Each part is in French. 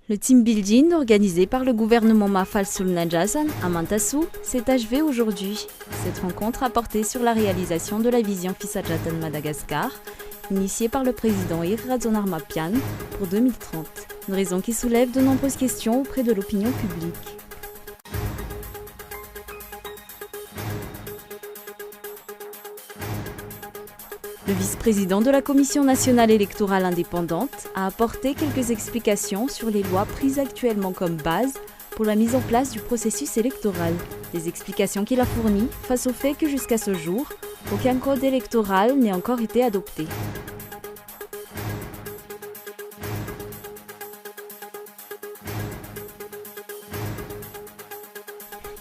Le team building organisé par le gouvernement Mafal Sulnajasan à Mantassou s'est achevé aujourd'hui. Cette rencontre a porté sur la réalisation de la vision Fisajatan Madagascar, initiée par le président Irradzon Mapian pour 2030. Une raison qui soulève de nombreuses questions auprès de l'opinion publique. Le vice-président de la Commission nationale électorale indépendante a apporté quelques explications sur les lois prises actuellement comme base pour la mise en place du processus électoral. Des explications qu'il a fournies face au fait que jusqu'à ce jour, aucun code électoral n'ait encore été adopté.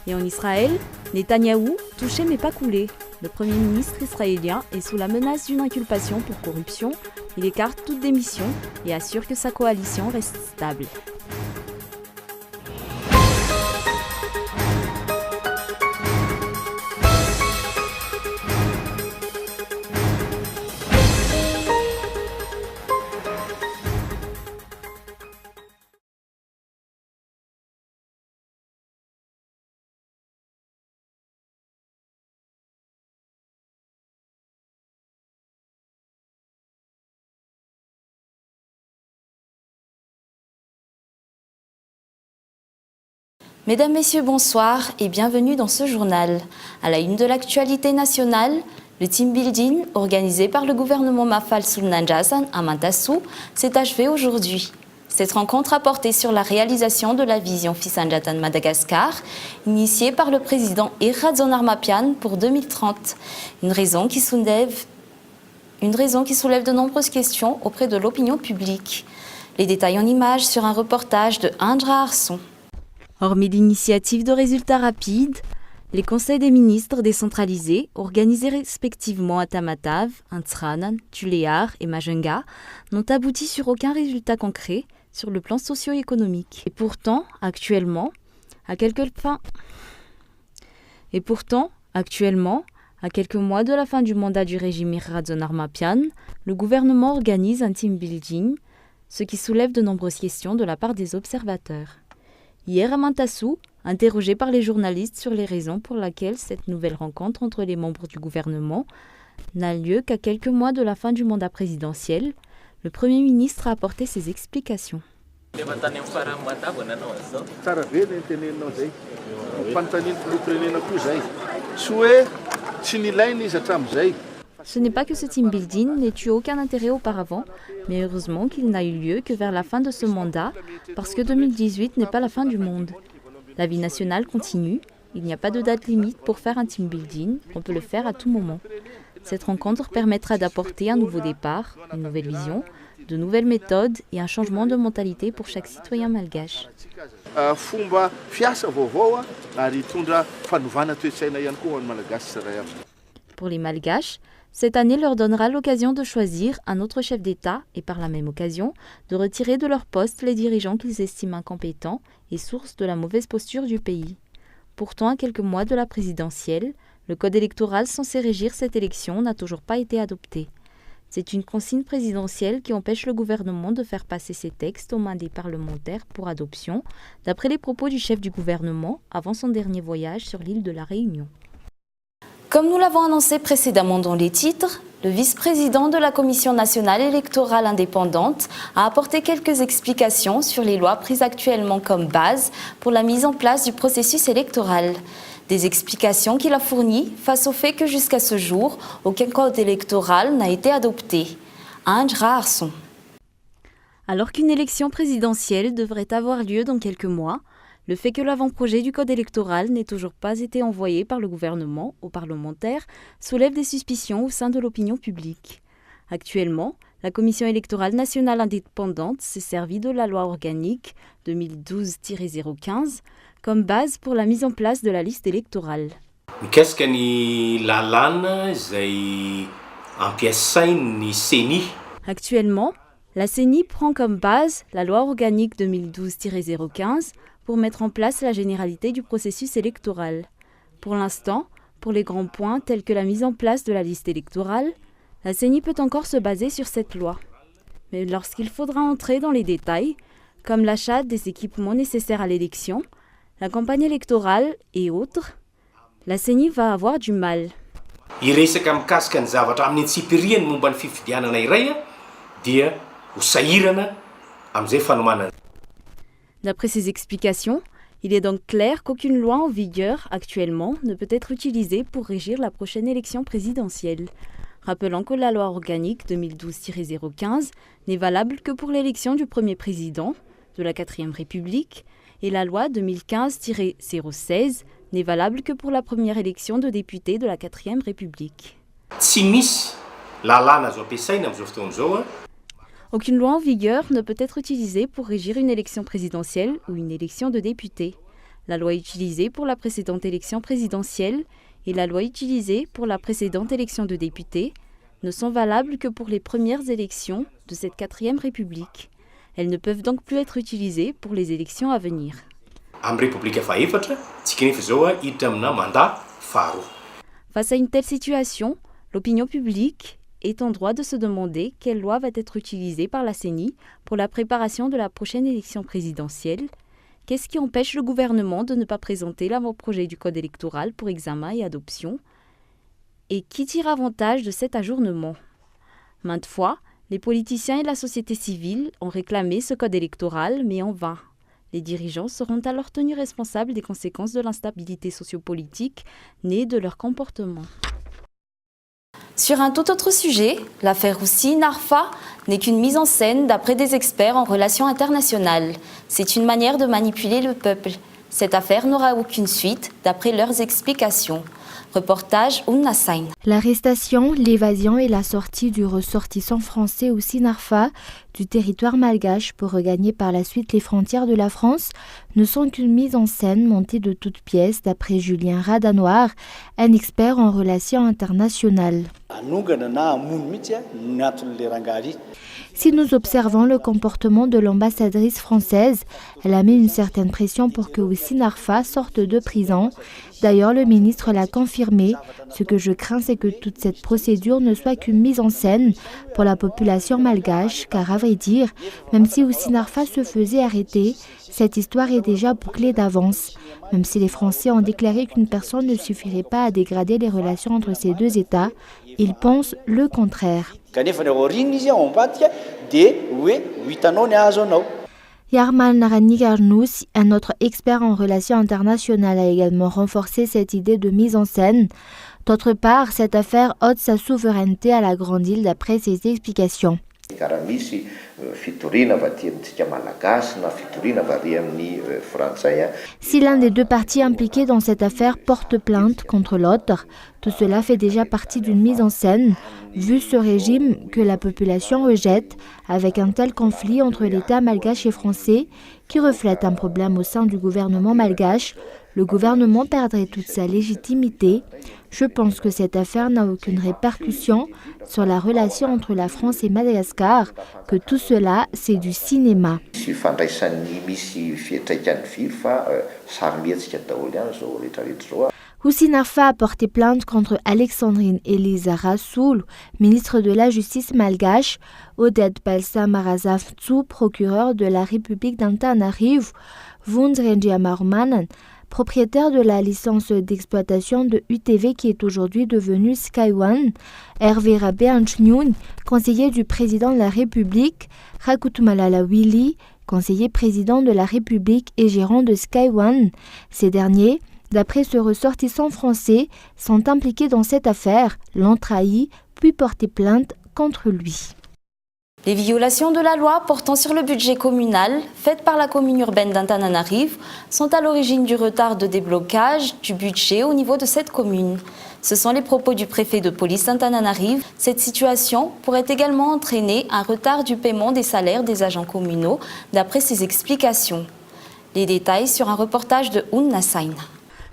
Et en Israël, Netanyahou, touché mais pas coulé. Le Premier ministre israélien est sous la menace d'une inculpation pour corruption. Il écarte toute démission et assure que sa coalition reste stable. Mesdames, Messieurs, bonsoir et bienvenue dans ce journal. À la une de l'actualité nationale, le team building organisé par le gouvernement Mafal Sulnajasan à Mantassou s'est achevé aujourd'hui. Cette rencontre a porté sur la réalisation de la vision Fisajatan Madagascar, initiée par le président Irradzon Mapian pour 2030. Une raison qui soulève de nombreuses questions auprès de l'opinion publique. Les détails en images sur un reportage de Indra Arson. Hormis l'initiative de résultats rapides, les conseils des ministres décentralisés, organisés respectivement à Tamatave, Antsranan, Tuléar et Majunga, n'ont abouti sur aucun résultat concret sur le plan socio-économique. Et pourtant, actuellement, à quelques mois de la fin du mandat du régime Irradzon Mapian, le gouvernement organise un team building, ce qui soulève de nombreuses questions de la part des observateurs. Hier à Mantassou, interrogé par les journalistes sur les raisons pour lesquelles cette nouvelle rencontre entre les membres du gouvernement n'a lieu qu'à quelques mois de la fin du mandat présidentiel, le Premier ministre a apporté ses explications. Ce n'est pas que ce team building n'ait eu aucun intérêt auparavant, mais heureusement qu'il n'a eu lieu que vers la fin de ce mandat, parce que 2018 n'est pas la fin du monde. La vie nationale continue, il n'y a pas de date limite pour faire un team building, on peut le faire à tout moment. Cette rencontre permettra d'apporter un nouveau départ, une nouvelle vision, de nouvelles méthodes et un changement de mentalité pour chaque citoyen malgache. Pour les Malgaches, cette année leur donnera l'occasion de choisir un autre chef d'État et par la même occasion de retirer de leur poste les dirigeants qu'ils estiment incompétents et source de la mauvaise posture du pays. Pourtant, à quelques mois de la présidentielle, le code électoral censé régir cette élection n'a toujours pas été adopté. C'est une consigne présidentielle qui empêche le gouvernement de faire passer ces textes aux mains des parlementaires pour adoption, d'après les propos du chef du gouvernement avant son dernier voyage sur l'île de la Réunion. Comme nous l'avons annoncé précédemment dans les titres, le vice-président de la Commission nationale électorale indépendante a apporté quelques explications sur les lois prises actuellement comme base pour la mise en place du processus électoral. Des explications qu'il a fournies face au fait que jusqu'à ce jour, aucun code électoral n'a été adopté. Indra Arson. Alors qu'une élection présidentielle devrait avoir lieu dans quelques mois, le fait que l'avant-projet du code électoral n'ait toujours pas été envoyé par le gouvernement aux parlementaires soulève des suspicions au sein de l'opinion publique. Actuellement, la Commission électorale nationale indépendante s'est servie de la loi organique 2012-015 comme base pour la mise en place de la liste électorale. Actuellement, la CENI prend comme base la loi organique 2012-015 pour mettre en place la généralité du processus électoral. Pour l'instant, pour les grands points tels que la mise en place de la liste électorale, la CENI peut encore se baser sur cette loi. Mais lorsqu'il faudra entrer dans les détails, comme l'achat des équipements nécessaires à l'élection, la campagne électorale et autres, la CENI va avoir du mal. Iresaka mikasika ny zavatra amin'ny antsipiriany momba ny fifidianana iray dia ho sahirana amin'izay fanomanana. D'après ces explications, il est donc clair qu'aucune loi en vigueur actuellement ne peut être utilisée pour régir la prochaine élection présidentielle. Rappelant que la loi organique 2012-015 n'est valable que pour l'élection du premier président de la 4e République et la loi 2015-016 n'est valable que pour la première élection de députés de la 4e République. Aucune loi en vigueur ne peut être utilisée pour régir une élection présidentielle ou une élection de députés. La loi utilisée pour la précédente élection présidentielle et la loi utilisée pour la précédente élection de députés ne sont valables que pour les premières élections de cette 4e République. Elles ne peuvent donc plus être utilisées pour les élections à venir. Face à une telle situation, l'opinion publique est en droit de se demander quelle loi va être utilisée par la CENI pour la préparation de la prochaine élection présidentielle. Qu'est-ce qui empêche le gouvernement de ne pas présenter l'avant-projet du code électoral pour examen et adoption? Et qui tire avantage de cet ajournement? Maintes fois, les politiciens et la société civile ont réclamé ce code électoral, mais en vain. Les dirigeants seront alors tenus responsables des conséquences de l'instabilité sociopolitique née de leur comportement. Sur un tout autre sujet, l'affaire Roussi-Narfa n'est qu'une mise en scène d'après des experts en relations internationales. C'est une manière de manipuler le peuple. Cette affaire n'aura aucune suite d'après leurs explications. Reportage Ouna Sain. L'arrestation, l'évasion et la sortie du ressortissant français Roussi Narfa du territoire malgache pour regagner par la suite les frontières de la France ne sont qu'une mise en scène montée de toutes pièces d'après Julien Radanoir, un expert en relations internationales. Si nous observons le comportement de l'ambassadrice française, elle a mis une certaine pression pour que Roussi Narfa sorte de prison. D'ailleurs, le ministre l'a confirmé. Ce que je crains, c'est que toute cette procédure ne soit qu'une mise en scène pour la population malgache, car à vrai dire, même si Roussi Narfa se faisait arrêter, cette histoire est déjà bouclée d'avance. Même si les Français ont déclaré qu'une personne ne suffirait pas à dégrader les relations entre ces deux États, ils pensent le contraire. Yarmal Narani-Garnous, un autre expert en relations internationales, a également renforcé cette idée de mise en scène. D'autre part, cette affaire ôte sa souveraineté à la Grande Île d'après ses explications. Si l'un des deux partis impliqués dans cette affaire porte plainte contre l'autre, tout cela fait déjà partie d'une mise en scène, vu ce régime que la population rejette, avec un tel conflit entre l'État malgache et français, qui reflète un problème au sein du gouvernement malgache. Le gouvernement perdrait toute sa légitimité. Je pense que cette affaire n'a aucune répercussion sur la relation entre la France et Madagascar, que tout cela, c'est du cinéma. Roussi Narfa a porté plainte contre Alexandrine Elisa Rassoul, ministre de la Justice malgache, Odette Balsa Marazaftsou, procureur de la République d'Antananarivo, Vundrendia Marumanan, propriétaire de la licence d'exploitation de UTV qui est aujourd'hui devenue Sky One, Hervé Rabéanchnyun, conseiller du président de la République, Rakutmalala Willy, conseiller président de la République et gérant de Sky One. Ces derniers, d'après ce ressortissant français, sont impliqués dans cette affaire, l'ont trahi, puis porté plainte contre lui. Les violations de la loi portant sur le budget communal, faites par la commune urbaine d'Antananarivo, sont à l'origine du retard de déblocage du budget au niveau de cette commune. Ce sont les propos du préfet de police d'Antananarivo. Cette situation pourrait également entraîner un retard du paiement des salaires des agents communaux, d'après ses explications. Les détails sur un reportage de Ouna Sain.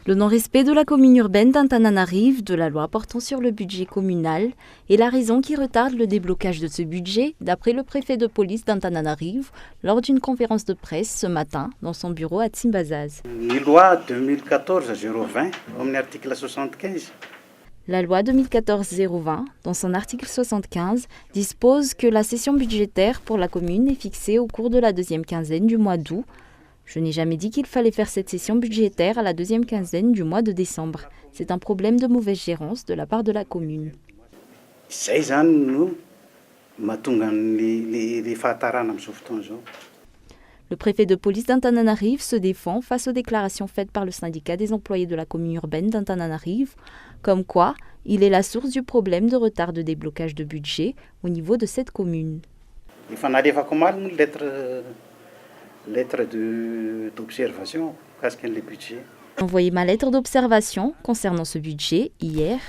Le non-respect de la commune urbaine d'Antananarivo de la loi portant sur le budget communal est la raison qui retarde le déblocage de ce budget, d'après le préfet de police d'Antananarivo lors d'une conférence de presse ce matin dans son bureau à Tsimbazaz. La loi 2014-020, comme l'article 75. La loi 2014-020, dans son article 75, dispose que la session budgétaire pour la commune est fixée au cours de la deuxième quinzaine du mois d'août. Je n'ai jamais dit qu'il fallait faire cette session budgétaire à la deuxième quinzaine du mois de décembre. C'est un problème de mauvaise gérance de la part de la commune. Le préfet de police d'Antananarive se défend face aux déclarations faites par le syndicat des employés de la commune urbaine d'Antananarive, comme quoi il est la source du problème de retard de déblocage de budget au niveau de cette commune. J'ai envoyé ma lettre d'observation concernant ce budget hier.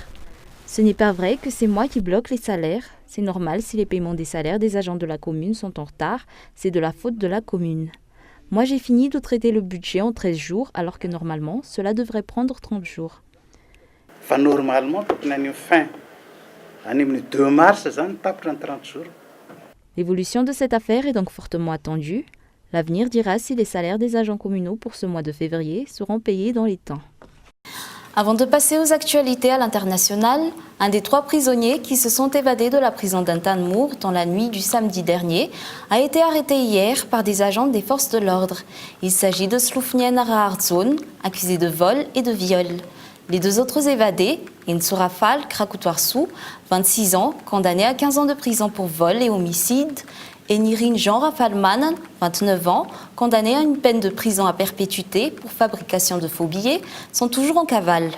Ce n'est pas vrai que c'est moi qui bloque les salaires. C'est normal si les paiements des salaires des agents de la commune sont en retard, c'est de la faute de la commune. Moi j'ai fini de traiter le budget en 13 jours alors que normalement cela devrait prendre 30 jours. L'évolution de cette affaire est donc fortement attendue. L'avenir dira si les salaires des agents communaux pour ce mois de février seront payés dans les temps. Avant de passer aux actualités à l'international, un des 3 prisonniers qui se sont évadés de la prison d'Antanmour dans la nuit du samedi dernier a été arrêté hier par des agents des forces de l'ordre. Il s'agit de Sloufnien Arahardzon, accusé de vol et de viol. Les 2 autres évadés, Insurafal Krakutwarsu, 26 ans, condamné à 15 ans de prison pour vol et homicide, et Nirin Jean Rafalman, 29 ans, condamné à une peine de prison à perpétuité pour fabrication de faux billets, sont toujours en cavale.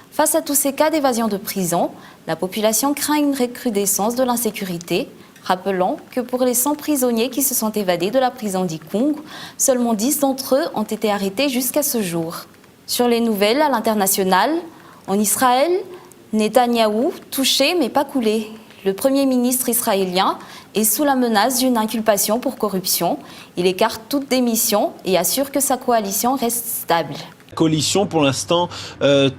Face à tous ces cas d'évasion de prison, la population craint une recrudescence de l'insécurité. Rappelons que pour les 100 prisonniers qui se sont évadés de la prison d'Ikung, seulement 10 d'entre eux ont été arrêtés jusqu'à ce jour. Sur les nouvelles à l'international, en Israël, Netanyahou touché mais pas coulé. Le Premier ministre israélien est sous la menace d'une inculpation pour corruption. Il écarte toute démission et assure que sa coalition reste stable. Coalition pour l'instant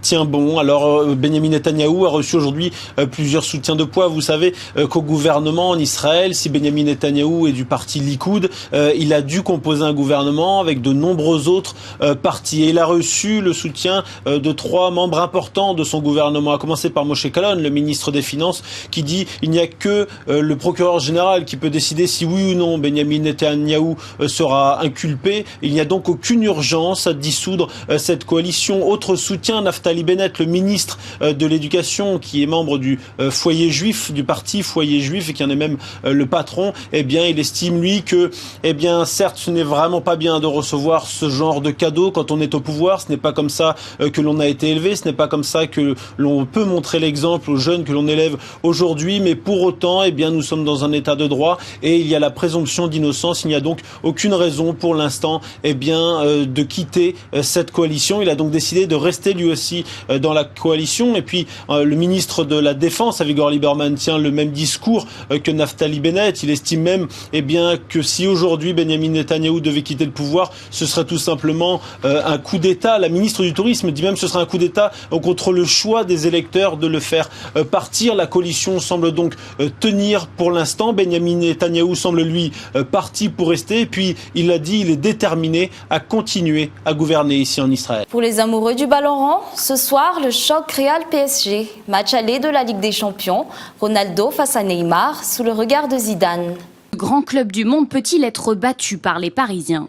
tient bon. Alors Benjamin Netanyahou a reçu aujourd'hui plusieurs soutiens de poids. Vous savez qu'au gouvernement en Israël, si Benjamin Netanyahou est du parti Likoud, il a dû composer un gouvernement avec de nombreux autres partis. Et il a reçu le soutien de 3 membres importants de son gouvernement, à commencer par Moshe Kalon, le ministre des Finances, qui dit il n'y a que le procureur général qui peut décider si oui ou non Benjamin Netanyahou sera inculpé. Il n'y a donc aucune urgence à dissoudre cette coalition. Autre soutien, Naftali Bennett, le ministre de l'Éducation, qui est membre du foyer juif, du parti foyer juif, et qui en est même le patron, eh bien, il estime, lui, que, eh bien, certes, ce n'est vraiment pas bien de recevoir ce genre de cadeau quand on est au pouvoir. Ce n'est pas comme ça que l'on a été élevé. Ce n'est pas comme ça que l'on peut montrer l'exemple aux jeunes que l'on élève aujourd'hui. Mais pour autant, eh bien, nous sommes dans un état de droit et il y a la présomption d'innocence. Il n'y a donc aucune raison pour l'instant, eh bien, de quitter cette coalition. Il a donc décidé de rester lui aussi dans la coalition. Et puis le ministre de la Défense, Avigdor Lieberman, tient le même discours que Naftali Bennett. Il estime même, eh bien, que si aujourd'hui Benjamin Netanyahou devait quitter le pouvoir, ce serait tout simplement un coup d'État. La ministre du Tourisme dit même que ce serait un coup d'État contre le choix des électeurs de le faire partir. La coalition semble donc tenir pour l'instant. Benjamin Netanyahou semble lui parti pour rester. Et puis il a dit, il est déterminé à continuer à gouverner ici en Israël. Pour les amoureux du ballon rond, ce soir, le choc Real-PSG. Match aller de la Ligue des Champions. Ronaldo face à Neymar, sous le regard de Zidane. Le grand club du monde peut-il être battu par les Parisiens?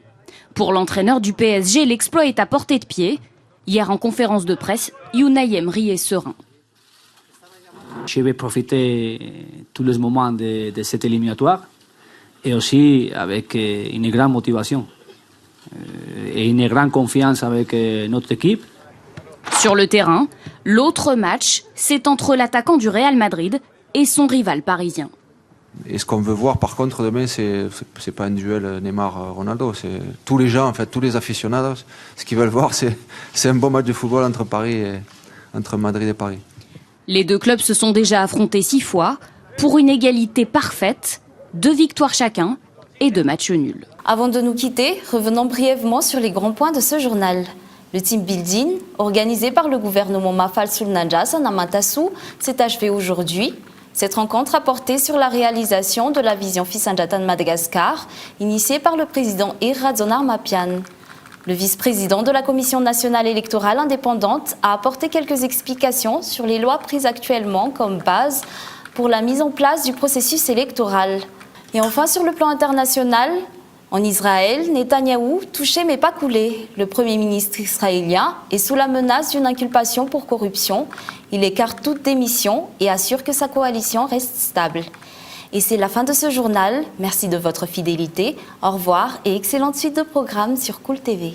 Pour l'entraîneur du PSG, l'exploit est à portée de pied. Hier, en conférence de presse, Unai Emery est serein. Je vais profiter tous les moments de cette éliminatoire et aussi avec une grande motivation. Et une grande confiance avec notre équipe. Sur le terrain, l'autre match, c'est entre l'attaquant du Real Madrid et son rival parisien. Et ce qu'on veut voir par contre demain, c'est pas un duel Neymar-Ronaldo, c'est tous les gens, en fait, tous les aficionados, ce qu'ils veulent voir, c'est un bon match de football entre Madrid et Paris. Les 2 clubs se sont déjà affrontés 6 fois pour une égalité parfaite, 2 victoires chacun et 2 matchs nuls. Avant de nous quitter, revenons brièvement sur les grands points de ce journal. Le team building, organisé par le gouvernement Mafal Sulnanjas à Namantassou, s'est achevé aujourd'hui. Cette rencontre a porté sur la réalisation de la vision Fisanjatan Madagascar, initiée par le président Ir Radzonar Mapian. Le vice-président de la Commission nationale électorale indépendante a apporté quelques explications sur les lois prises actuellement comme base pour la mise en place du processus électoral. Et enfin, sur le plan international, en Israël, Netanyahou, touché mais pas coulé. Le Premier ministre israélien est sous la menace d'une inculpation pour corruption. Il écarte toute démission et assure que sa coalition reste stable. Et c'est la fin de ce journal. Merci de votre fidélité. Au revoir et excellente suite de programmes sur Cool TV.